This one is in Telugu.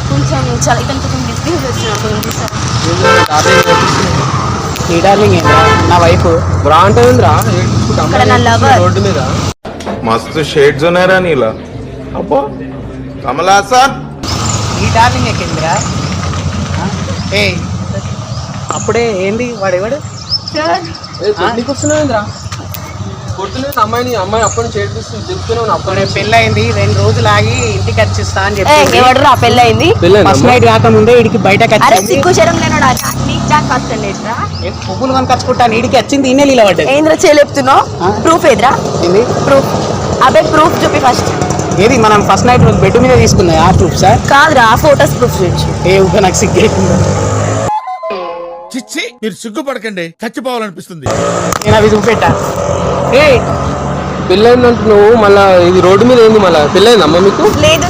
కొంచెం చాలా ఇతను కొంచెం డిస్ప్యూస్ వచ్చిన నీ డార్లింగ్ ఏంద్రా నా వైఫ్ బ్రా అంటుందిరా ఇక్కడ నా లవర్ రోడ్డు మీద मस्त शेड्स ఉన్నాయరా నీలా అబ్బో కమలాసన్ నీ డార్లింగ్ ఎక్కిందిరా ఏ అప్పుడే ఏంది వాడేవాడు నీకు వస్తున్నాయిందిరా కొట్టులేదు అమ్మాయిని అమ్మాయి అప్పటి నుంచి ఏడిపిస్తుంది చెప్తున్నావు అప్పుడే పెళ్ళయింది 2 రోజులు ఆగి ఇంటికి వచ్చిస్తా అని చెప్పి ఎవడరా పెళ్ళయింది ఫస్ట్ నైట్ కాకముందే ఇడికి బయటకు అరే వచ్చింది సిగ్గు శరం లేనోడా నీకు జాక్ వస్తలేదురా పువ్వులు కనుకొచ్చుకుంటాను ఇడికి వచ్చింది ఈయన నీళ్ళ పడ్డది ఏంద్ర చెప్తున్నావు ప్రూఫ్ ఏదిరా ఏంది ప్రూఫ్ అదే ప్రూఫ్ చూపి ఫస్ట్ ఏది మనం ఫస్ట్ నైట్ రోజు బెడ్ మీద తీసుకున్నాయి ఆ ప్రూఫ్ సార్ కాదురా ఫోటోస్ ప్రూఫ్ చూపించు ఏ ఊక నాకు సిగ్గైతుంది చిచ్చి మీరు సిగ్గుపడకండి చచ్చిపోవాలనిపిస్తుంది. నేను అవి చూపెట్టా ఏ పెళ్ళైందంటే నువ్వు మళ్ళీ ఇది రోడ్డు మీద ఏంది మళ్ళీ పెళ్ళైందమ్మా మీకు లేదు